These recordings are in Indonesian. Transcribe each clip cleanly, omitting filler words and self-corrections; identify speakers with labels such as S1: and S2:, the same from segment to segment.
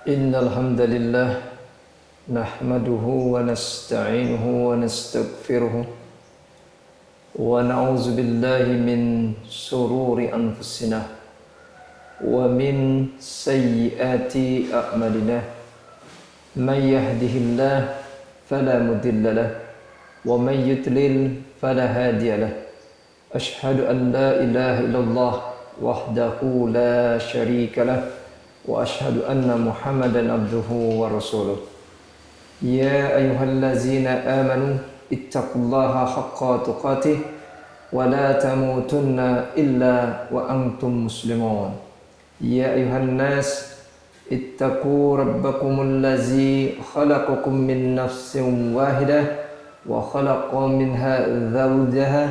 S1: إن الحمد لله نحمده ونستعينه ونستغفره ونعوذ بالله من شرور أنفسنا ومن سيئات أعمالنا من يهده الله فلا مضل له ومن يضلل فلا هادي له أشهد أن لا إله إلا الله وحده لا شريك له وأشهد أن محمدا عبده ورسوله يا أيها الذين آمنوا اتقوا الله حق تقاته ولا تموتن إلا وأنتم مسلمون يا أيها الناس اتقوا ربكم الذي خلقكم من نفس واحدة وخلق منها زوجها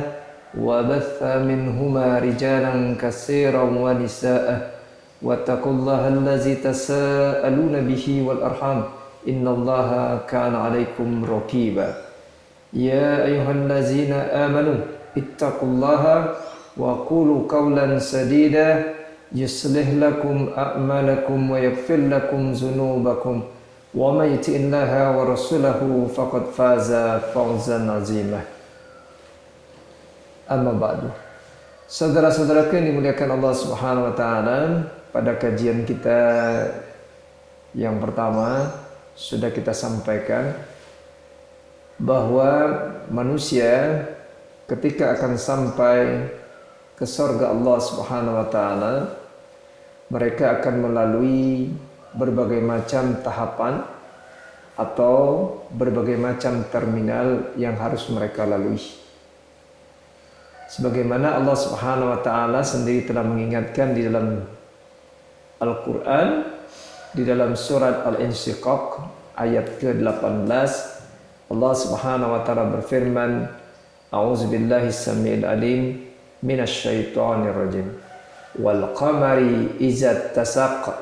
S1: وبث منهما رجالا كثيرا ونساء واتقوا الله الذي تساءلون به والأرحام إن الله كان عليكم رقيبا يا أيها الذين آمنوا اتقوا الله وقولوا قولا سديدا يصلح لكم أعمالكم ويغفر لكم ذنوبكم ومن يطع الله ورسوله فقد فاز فوزا عظيما أما بعد. Saudara-saudaraku yang dimuliakan Allah Subhanahu wa taala, pada kajian kita yang pertama sudah kita sampaikan bahwa manusia ketika akan sampai ke surga Allah Subhanahu wa taala, mereka akan melalui berbagai macam tahapan atau berbagai macam terminal yang harus mereka lalui. Sebagaimana Allah Subhanahu wa taala sendiri telah mengingatkan di dalam Al-Qur'an, di dalam surat Al-Insyiqaq ayat ke-18, Allah Subhanahu wa taala berfirman, A'udzubillahi samiil alim minasyaitonir rajim. Wal qamari idza tasaq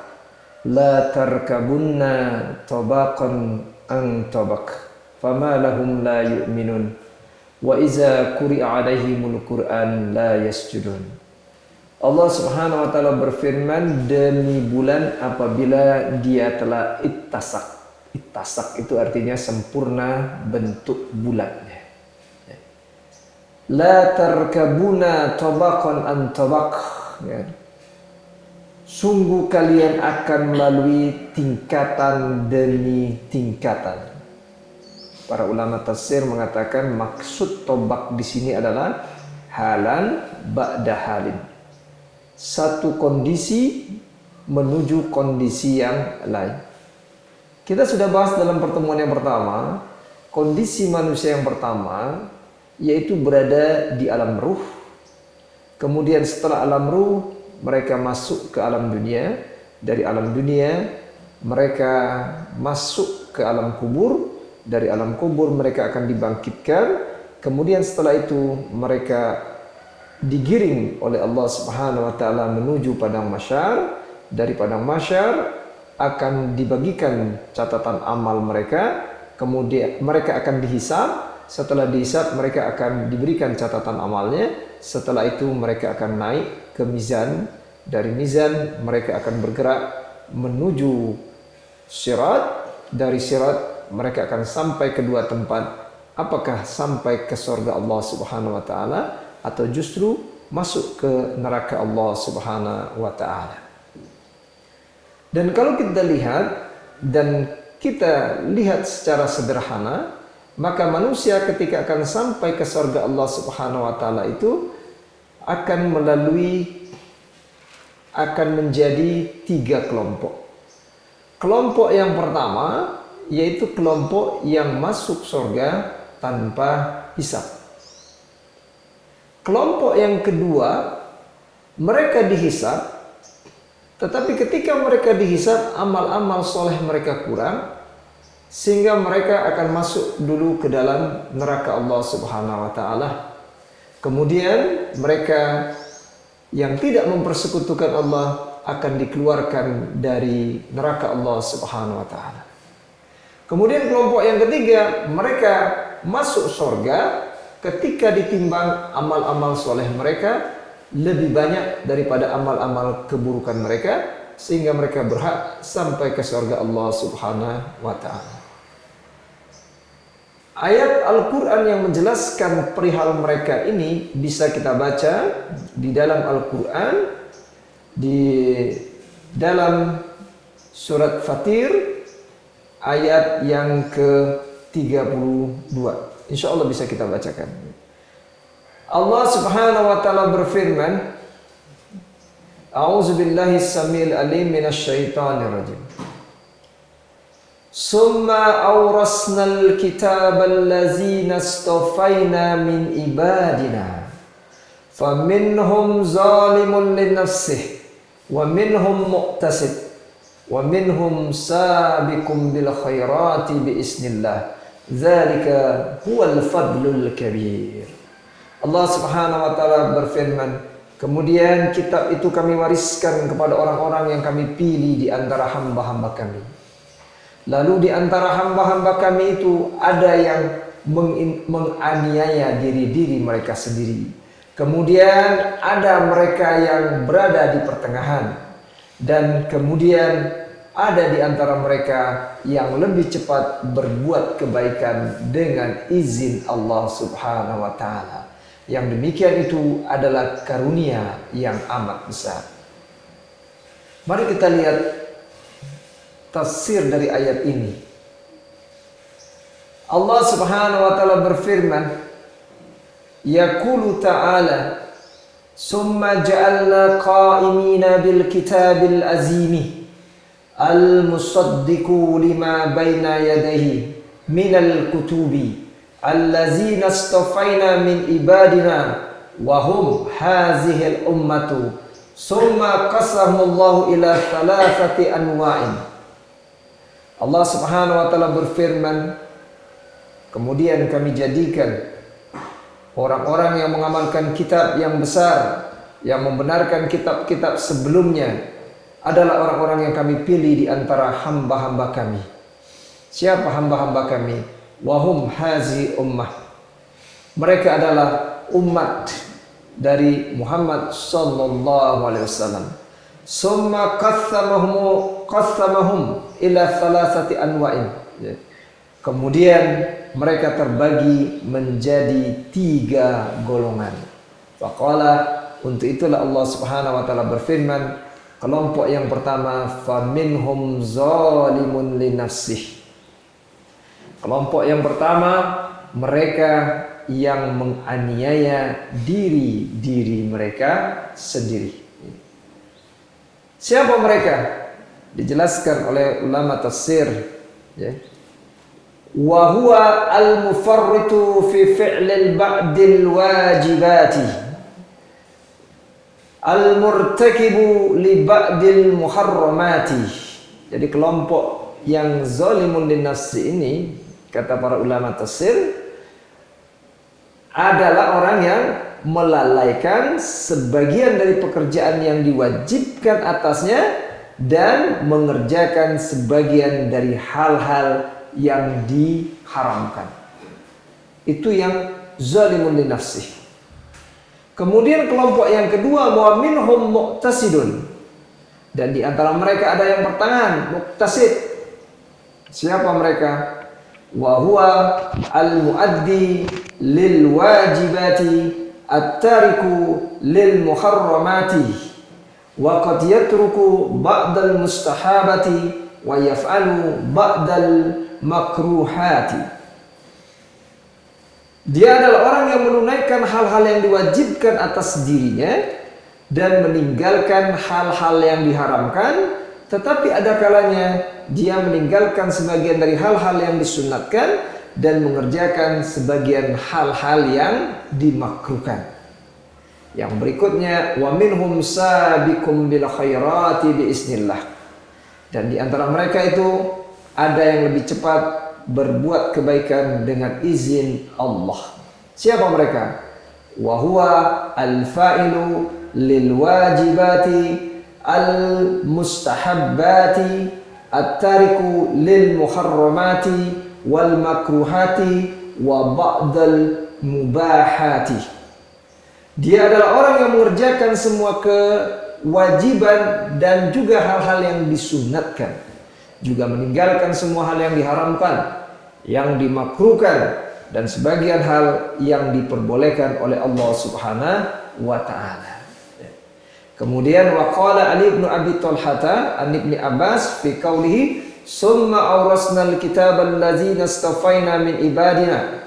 S1: la tarkabunna tabaqan an tabaq fama lahum la yu'minun wa iza quri'a alaihimul Qur'an la yasjudun. Allah Subhanahu wa taala berfirman, demi bulan apabila dia telah ittasak. Ittasak itu artinya sempurna bentuk bulannya. La tarkabuna tabaqan an tabaq. Ya. Sungguh kalian akan melalui tingkatan demi tingkatan. Para ulama tafsir mengatakan maksud tobak di sini adalah halan ba'da halin. Satu kondisi menuju kondisi yang lain. Kita sudah bahas dalam pertemuan yang pertama, kondisi manusia yang pertama yaitu berada di alam ruh. Kemudian setelah alam ruh, mereka masuk ke alam dunia. Dari alam dunia, mereka masuk ke alam kubur. Dari alam kubur mereka akan dibangkitkan. Kemudian setelah itu mereka digiring oleh Allah Subhanahu wa taala menuju padang mahsyar. Dari padang mahsyar akan dibagikan catatan amal mereka. Kemudian mereka akan dihisab. Setelah dihisab mereka akan diberikan catatan amalnya. Setelah itu mereka akan naik ke mizan. Dari mizan mereka akan bergerak menuju sirat. Dari sirat mereka akan sampai ke dua tempat. Apakah sampai ke surga Allah Subhanahu wa taala atau justru masuk ke neraka Allah Subhanahu wa taala. Dan kalau kita lihat dan kita lihat secara sederhana, maka manusia ketika akan sampai ke surga Allah Subhanahu wa taala itu akan menjadi tiga kelompok. Kelompok yang pertama yaitu kelompok yang masuk surga tanpa hisab. Kelompok yang kedua, mereka dihisab, tetapi ketika mereka dihisab, amal-amal soleh mereka kurang, sehingga mereka akan masuk dulu ke dalam neraka Allah Subhanahu wa taala. Kemudian mereka yang tidak mempersekutukan Allah akan dikeluarkan dari neraka Allah Subhanahu wa taala. Kemudian kelompok yang ketiga, mereka masuk surga ketika ditimbang amal-amal soleh mereka lebih banyak daripada amal-amal keburukan mereka, sehingga mereka berhak sampai ke surga Allah Subhanahu wa taala. Ayat Al-Quran yang menjelaskan perihal mereka ini bisa kita baca di dalam Al-Quran, di dalam surat Fatir ayat yang ke-32. Insya Allah bisa kita bacakan. Allah Subhanahu wa taala berfirman, A'udzubillahi samil alim minasyaitonir rajim. Summa awrasnal kitabal ladzina istafaina min ibadina faminhum zalimun linafsihi wa minhum muqtasid wa minhum sabiqun bil khairati biiznillah. Dzalika huwal fadlul kabir. Allah Subhanahu wa taala berfirman, kemudian kitab itu kami wariskan kepada orang-orang yang kami pilih di antara hamba-hamba kami. Lalu di antara hamba-hamba kami itu ada yang menganiaya diri-diri mereka sendiri. Kemudian ada mereka yang berada di pertengahan. Dan kemudian ada di antara mereka yang lebih cepat berbuat kebaikan dengan izin Allah Subhanahu wa taala. Yang demikian itu adalah karunia yang amat besar. Mari kita lihat tafsir dari ayat ini. Allah Subhanahu wa taala berfirman, yaqulu ta'ala, summa ja'alna qa'imina bil kitabil azimi al musaddiqu lima baina yadayhi minal kutubi allazina istafaina min ibadina wa hum hazihil ummatu summa qasamullahu ila thalathati anwa'in. Allah Subhanahu wa taala berfirman, kemudian kami jadikan orang-orang yang mengamalkan kitab yang besar, yang membenarkan kitab-kitab sebelumnya adalah orang-orang yang kami pilih di antara hamba-hamba kami. Siapa hamba-hamba kami? Wahum hazi ummah. Mereka adalah umat dari Muhammad sallallahu alaihi wasallam. Summa qassamahum ila thalathati anwa'in. Kemudian mereka terbagi menjadi 3 golongan. Faqala, untuk itulah Allah Subhanahu wa taala berfirman, kelompok yang pertama, faminhum zalimun linafsih. Kelompok yang pertama, mereka yang menganiaya diri mereka sendiri. Siapa mereka? Dijelaskan oleh ulama tafsir, ya. Wa huwa al-mufarritu fi fi'lil ba'dil wajibati al-murtakibu li ba'dil muharramati. Jadi kelompok yang zalimun linnafsi ini, kata para ulama tafsir, adalah orang yang melalaikan sebagian dari pekerjaan yang diwajibkan atasnya dan mengerjakan sebagian dari hal-hal yang diharamkan. Itu yang zalimun li nafsih. Kemudian kelompok yang kedua, wa minhum muqtasidun. Dan di antara mereka ada yang pertengahan, muqtasid. Siapa mereka? Wa huwa al-muaddi lil wajibati at-tariku lil muharramati wa qad yatruku ba'dal mustahabati wa yaf'alu ba'dal makruhati. Dia adalah orang yang menunaikan hal-hal yang diwajibkan atas dirinya dan meninggalkan hal-hal yang diharamkan, tetapi ada kalanya dia meninggalkan sebagian dari hal-hal yang disunatkan dan mengerjakan sebagian hal-hal yang dimakruhkan. Yang berikutnya, wa minhum sabiqum bil khairati biiznillah. Dan di antara mereka itu ada yang lebih cepat berbuat kebaikan dengan izin Allah. Siapa mereka? Wa huwa al-fa'ilu lil wajibati al-mustahabbati at-tariku lil muharramati wal makruhati wa ba'dal mubahati. Dia adalah orang yang mengerjakan semua wajiban dan juga hal-hal yang disunatkan, juga meninggalkan semua hal yang diharamkan, yang dimakruhkan, dan sebagian hal yang diperbolehkan oleh Allah Subhanahu wa taala. Kemudian waqala Ali bin Abi Talhata an Ibnu Abbas fi qawlihi summa awrasnal kitabal ladzina istafaina min ibadina.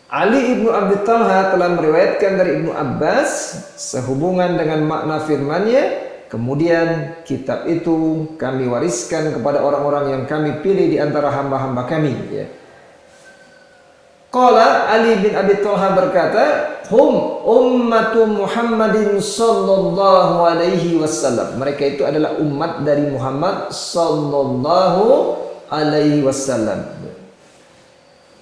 S1: Ali ibnu Abi Talha telah meriwayatkan dari Ibnu Abbas sehubungan dengan makna firman-Nya, kemudian kitab itu kami wariskan kepada orang-orang yang kami pilih di antara hamba-hamba kami, ya. Qala Ali bin Abi Talha berkata, hum ummatu Muhammadin sallallahu alaihi wasallam. Mereka itu adalah umat dari Muhammad sallallahu alaihi wasallam.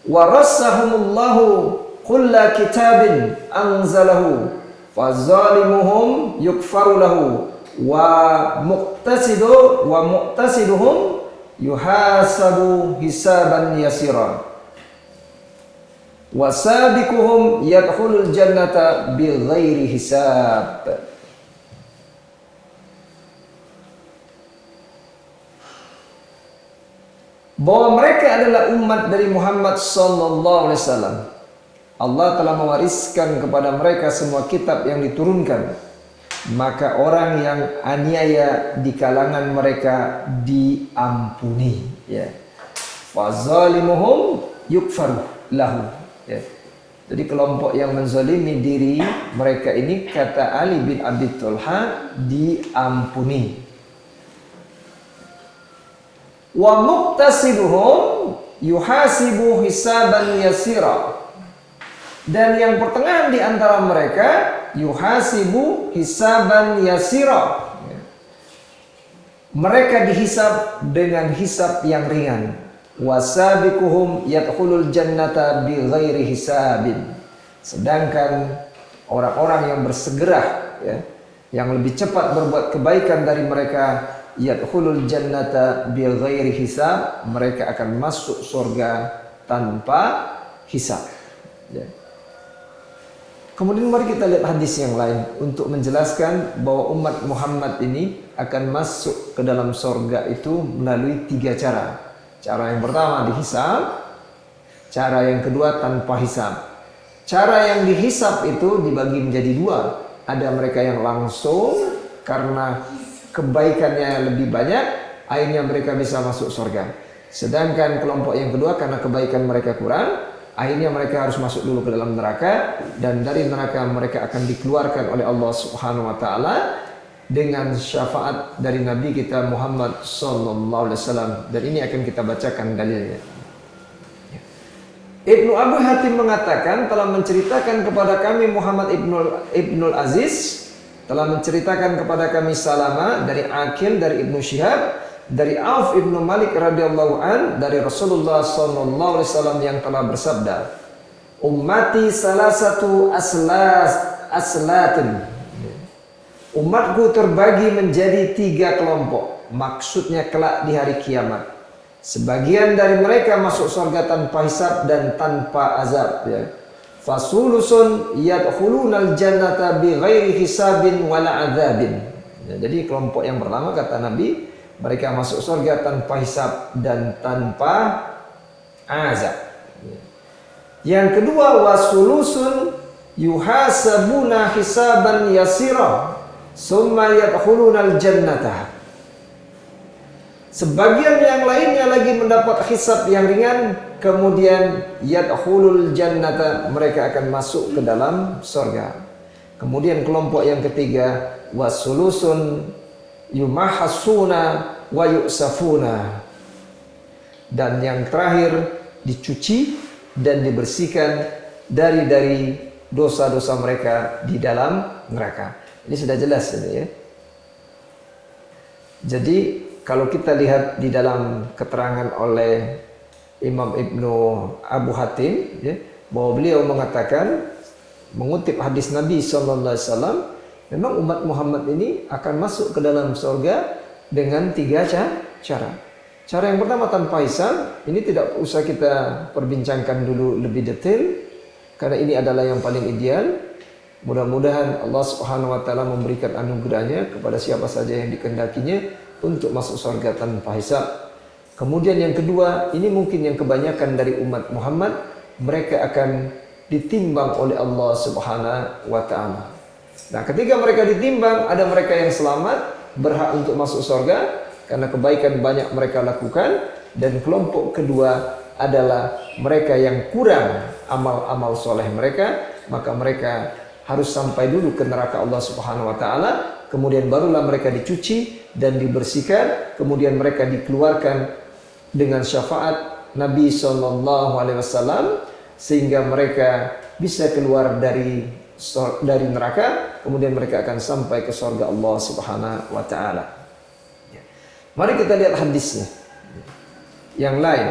S1: Warasahumullahu kulla kitabin anzalahu fazalimuhum yukfaru lahu wa muqtasiduhum yuhasabu hisaban yasira. Wasabiquhum yadkhulul jannata bighairi hisab. Bahwa mereka adalah umat dari Muhammad sallallahu alaihi wasallam. Allah telah mewariskan kepada mereka semua kitab yang diturunkan. Maka orang yang aniaya di kalangan mereka diampuni, ya. Fazalimuhum yukfaru lahu. Ya. Jadi kelompok yang menzalimi diri mereka ini, kata Ali bin Abi Talha, diampuni. Wa muqtasiduhum yuhasibu hisaban yasira. Dan yang pertengahan di antara mereka yuhasibu hisaban yasira. Mereka dihisab dengan hisab yang ringan. Wasabiquhum yadkhulul jannata bighairi hisabin. Sedangkan orang-orang yang bersegera, ya, yang lebih cepat berbuat kebaikan dari mereka, yadkhulul jannata bighairi hisab, mereka akan masuk surga tanpa hisab, ya. Kemudian mari kita lihat hadis yang lain untuk menjelaskan bahwa umat Muhammad ini akan masuk ke dalam surga itu melalui 3 cara. Cara yang pertama dihisab, cara yang kedua tanpa hisab. Cara yang dihisab itu dibagi menjadi 2. Ada mereka yang langsung karena kebaikannya lebih banyak, akhirnya mereka bisa masuk surga. Sedangkan kelompok yang kedua karena kebaikan mereka kurang, akhirnya mereka harus masuk dulu ke dalam neraka, dan dari neraka mereka akan dikeluarkan oleh Allah Subhanahu wa taala dengan syafaat dari Nabi kita Muhammad sallallahu alaihi wasallam, dan ini akan kita bacakan dalilnya. Ibnu Abu Hatim mengatakan telah menceritakan kepada kami Muhammad Ibnul Aziz, telah menceritakan kepada kami Salama dari Aqil dari Ibnu Syihab dari Auf Ibnu Malik radhiyallahu an dari Rasulullah sallallahu alaihi wasallam yang telah bersabda, ummati salasatu aslatin. Umatku terbagi menjadi 3 kelompok. Maksudnya kelak di hari kiamat. Sebagian dari mereka masuk surga tanpa hisab dan tanpa azab, ya. Fasulusun yadkhulunal jannata bighairi hisabin wala adzabin. Ya, jadi kelompok yang pertama kata Nabi, mereka masuk surga tanpa hisab dan tanpa azab. Ya. Yang kedua wasulusun yuhasabuna hisaban yasira. Summa yadkhulunal jannata. Sebagian yang lainnya lagi mendapat hisab yang ringan, kemudian yadkhulul jannata, mereka akan masuk ke dalam surga. Kemudian kelompok yang ketiga wasulusun yumahasuna wa yusafuna. Dan yang terakhir dicuci dan dibersihkan dari dosa-dosa mereka di dalam neraka. Ini sudah jelas ini, ya. Jadi kalau kita lihat di dalam keterangan oleh Imam Ibnu Abu Hatim, ya, bahwa beliau mengatakan mengutip hadis Nabi sallallahu alaihi wasallam, memang umat Muhammad ini akan masuk ke dalam surga dengan 3 cara. Cara yang pertama tanpa hisab, ini tidak usah kita perbincangkan dulu lebih detail karena ini adalah yang paling ideal. Mudah-mudahan Allah Subhanahu wa taala memberikan anugerahnya kepada siapa saja yang dikehendakinya untuk masuk surga tanpa hisab. Kemudian yang kedua, ini mungkin yang kebanyakan dari umat Muhammad, mereka akan ditimbang oleh Allah Subhanahu wa taala. Nah, ketika mereka ditimbang, ada mereka yang selamat, berhak untuk masuk surga karena kebaikan banyak mereka lakukan, dan kelompok kedua adalah mereka yang kurang amal-amal soleh mereka, maka mereka harus sampai dulu ke neraka Allah Subhanahu wa taala, kemudian barulah mereka dicuci dan dibersihkan, kemudian mereka dikeluarkan dengan syafaat Nabi sallallahu alaihi wasallam sehingga mereka bisa keluar dari neraka, kemudian mereka akan sampai ke surga Allah Subhanahu wa taala. Mari kita lihat hadisnya. Yang lain,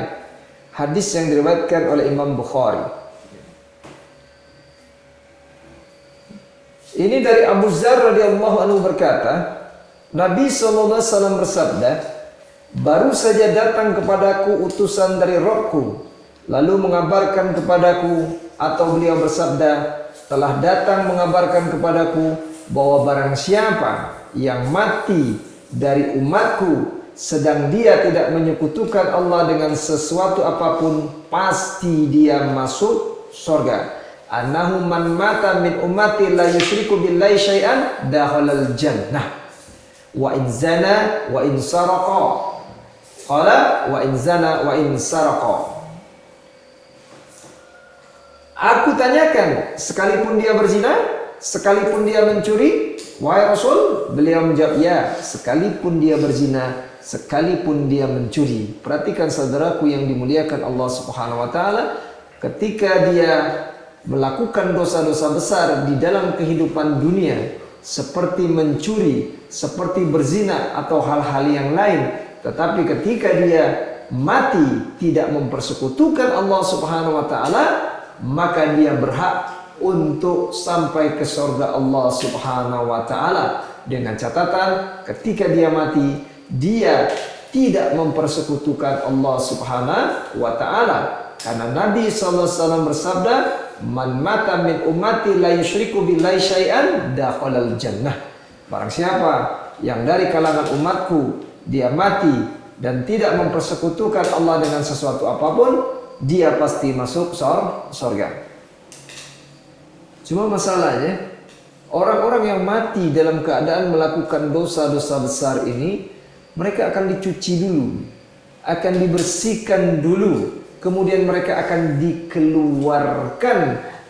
S1: hadis yang diriwayatkan oleh Imam Bukhari. Ini dari Abu Dzar radhiyallahu anhu berkata, Nabi sallallahu alaihi wasallam bersabda, "Baru saja datang kepadaku utusan dari Rabbku, lalu mengabarkan kepadaku," atau beliau bersabda, "Telah datang mengabarkan kepadaku bahwa barang siapa yang mati dari umatku sedang dia tidak menyekutukan Allah dengan sesuatu apapun, pasti dia masuk surga. Annahu man mata min ummati la yusyriku billahi syai'an dakhalal jannah wa in zana wa in saraqa." Qala wa in zana wa in saraqa. Aku tanyakan, sekalipun dia berzina, sekalipun dia mencuri, wahai Rasul? Beliau menjawab, ya, sekalipun dia berzina, sekalipun dia mencuri. Perhatikan saudaraku yang dimuliakan Allah Subhanahu wa taala, ketika dia melakukan dosa-dosa besar di dalam kehidupan dunia seperti mencuri, seperti berzina atau hal-hal yang lain, tetapi ketika dia mati tidak mempersekutukan Allah Subhanahu wa taala, maka dia berhak untuk sampai ke surga Allah Subhanahu wa taala, dengan catatan ketika dia mati dia tidak mempersekutukan Allah Subhanahu wa taala, karena Nabi sallallahu alaihi wasallam bersabda, "Man mata min ummati la yusyriku billahi syai'an dakhalal jannah." Barang siapa yang dari kalangan umatku dia mati dan tidak mempersekutukan Allah dengan sesuatu apapun, dia pasti masuk surga. Cuma masalahnya, orang-orang yang mati dalam keadaan melakukan dosa-dosa besar ini, mereka akan dicuci dulu, akan dibersihkan dulu, kemudian mereka akan dikeluarkan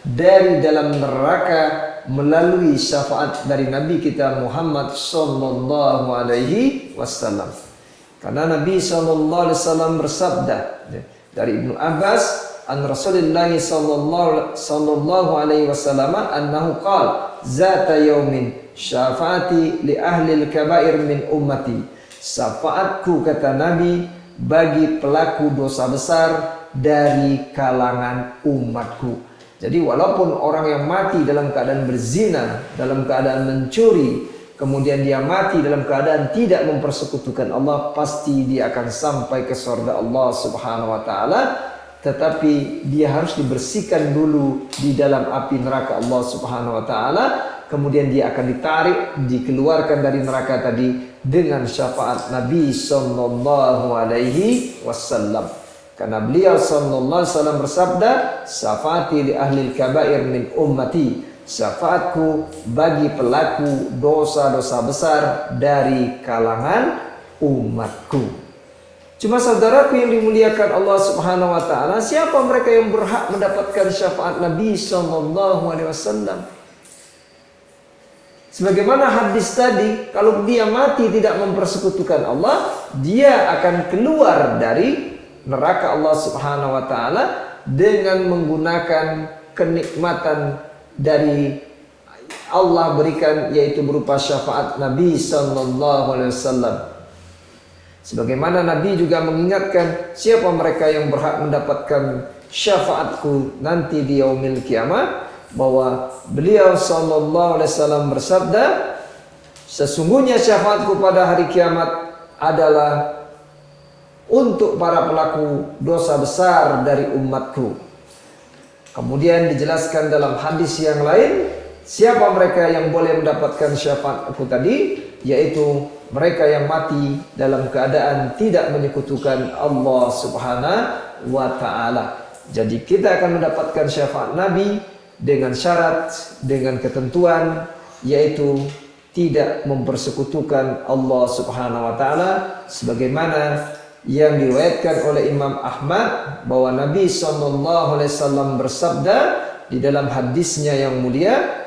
S1: dari dalam neraka melalui syafaat dari Nabi kita Muhammad sallallahu alaihi wasallam. Karena Nabi sallallahu alaihi wasallam bersabda dari Ibnu Abbas an Rasulullah sallallahu alaihi wasallam annahu qala zata yaumin syafaati li ahli al-kaba'ir min ummati. Syafaatku, kata Nabi, bagi pelaku dosa besar dari kalangan umatku. Jadi walaupun orang yang mati dalam keadaan berzina, dalam keadaan mencuri, kemudian dia mati dalam keadaan tidak mempersekutukan Allah, pasti dia akan sampai ke surga Allah Subhanahu wa taala, tetapi dia harus dibersihkan dulu di dalam api neraka Allah Subhanahu wa taala, kemudian dia akan ditarik, dikeluarkan dari neraka tadi dengan syafaat Nabi sallallahu alaihi wasallam. Karena beliau sallallahu alaihi wasallam bersabda, "Syafaati li ahli al-kaba'ir min ummati." Syafaatku bagi pelaku dosa-dosa besar dari kalangan umatku. Cuma saudaraku yang dimuliakan Allah Subhanahu wa taala, siapa mereka yang berhak mendapatkan syafaat Nabi sallallahu alaihi wasallam? Sebagaimana hadis tadi, kalau dia mati tidak mempersekutukan Allah, dia akan keluar dari neraka Allah Subhanahu wa taala dengan menggunakan kenikmatan dari Allah berikan, yaitu berupa syafaat Nabi sallallahu alaihi wasallam. Sebagaimana Nabi juga mengingatkan siapa mereka yang berhak mendapatkan syafaatku nanti di yaumil kiamat, bahwa beliau sallallahu alaihi wasallam bersabda, sesungguhnya syafaatku pada hari kiamat adalah untuk para pelaku dosa besar dari umatku. Kemudian dijelaskan dalam hadis yang lain, Siapa mereka yang boleh mendapatkan syafaatku tadi? Yaitu mereka yang mati dalam keadaan tidak menyekutukan Allah Subhanahu wa taala. Jadi kita akan mendapatkan syafaat Nabi dengan syarat, dengan ketentuan, yaitu tidak mempersekutukan Allah Subhanahu wa taala, sebagaimana yang diriwayatkan oleh Imam Ahmad bahwa Nabi SAW bersabda di dalam hadisnya yang mulia,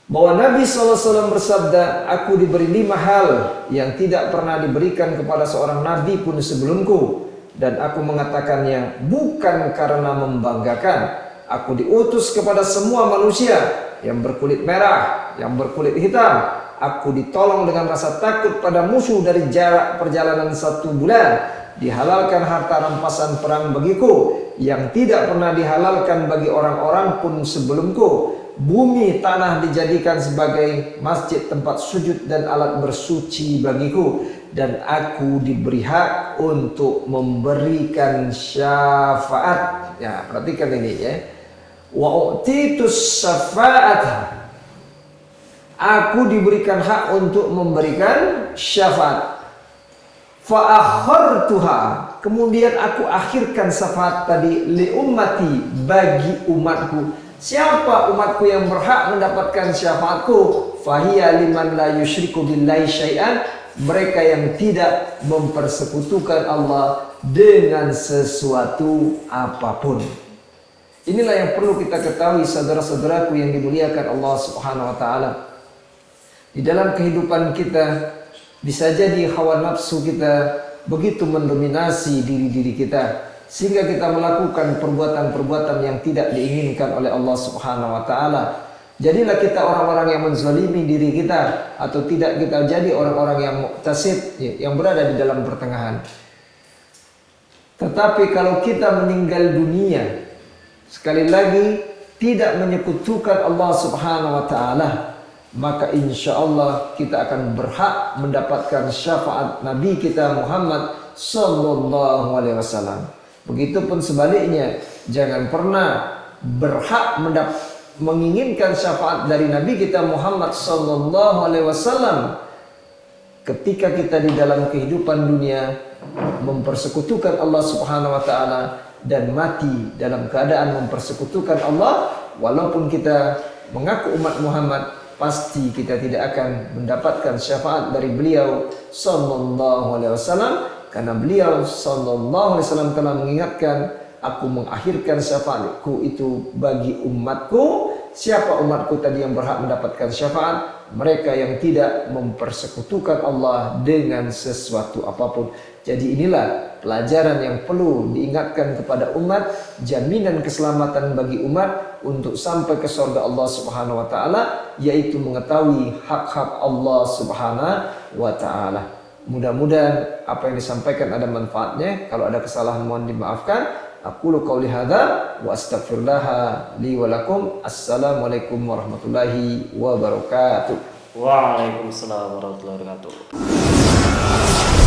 S1: bahwa Nabi SAW bersabda, aku diberi 5 hal yang tidak pernah diberikan kepada seorang Nabi pun sebelumku, dan aku mengatakannya bukan karena membanggakan. Aku diutus kepada semua manusia, yang berkulit merah, yang berkulit hitam. Aku ditolong dengan rasa takut pada musuh dari jarak perjalanan 1 bulan. Dihalalkan harta rampasan perang bagiku yang tidak pernah dihalalkan bagi orang-orang pun sebelumku. Bumi tanah dijadikan sebagai masjid tempat sujud dan alat bersuci bagiku, dan aku diberi hak untuk memberikan syafaat. Ya, perhatikan ini ya. Wa utitus syafaat. Aku diberikan hak untuk memberikan syafaat. Fa akhartuha. Kemudian aku akhirkan syafaat tadi li ummati, bagi umatku. Siapa umatku yang berhak mendapatkan syafaatku? Fahiya liman la yusyriku billahi syai'an. Mereka yang tidak mempersekutukan Allah dengan sesuatu apapun. Inilah yang perlu kita ketahui, saudara-saudaraku yang dimuliakan Allah Subhanahu wa taala. Di dalam kehidupan kita bisa jadi hawa nafsu kita begitu mendominasi diri-diri kita, sehingga kita melakukan perbuatan-perbuatan yang tidak diinginkan oleh Allah Subhanahu wa taala. Jadilah kita orang-orang yang menzalimi diri kita, atau tidak kita jadi orang-orang yang muqtasid, yang berada di dalam pertengahan. Tetapi kalau kita meninggal dunia, sekali lagi tidak menyekutukan Allah Subhanahu wa taala, maka insya Allah kita akan berhak mendapatkan syafaat Nabi kita Muhammad sallallahu alaihi wasallam. Begitupun sebaliknya, jangan pernah berhak menginginkan syafaat dari Nabi kita Muhammad sallallahu alaihi wasallam ketika kita di dalam kehidupan dunia mempersekutukan Allah Subhanahu wa taala dan mati dalam keadaan mempersekutukan Allah. Walaupun kita mengaku umat Muhammad, pasti kita tidak akan mendapatkan syafaat dari beliau sallallahu alaihi wasallam, karena beliau sallallahu alaihi wasallam telah mengingatkan, aku mengakhirkan syafaatku itu bagi umatku. Siapa umatku tadi yang berhak mendapatkan syafaat? Mereka yang tidak mempersekutukan Allah dengan sesuatu apapun. Jadi inilah pelajaran yang perlu diingatkan kepada umat, jaminan keselamatan bagi umat untuk sampai ke surga Allah Subhanahu wa taala, yaitu mengetahui hak-hak Allah Subhanahu wa taala. Mudah-mudahan apa yang disampaikan ada manfaatnya. Kalau ada kesalahan mohon dimaafkan. Aqulu qauli hadza wa astaghfirullah li wa lakum. Assalamualaikum warahmatullahi wabarakatuh.
S2: Waalaikumsalam warahmatullahi wabarakatuh.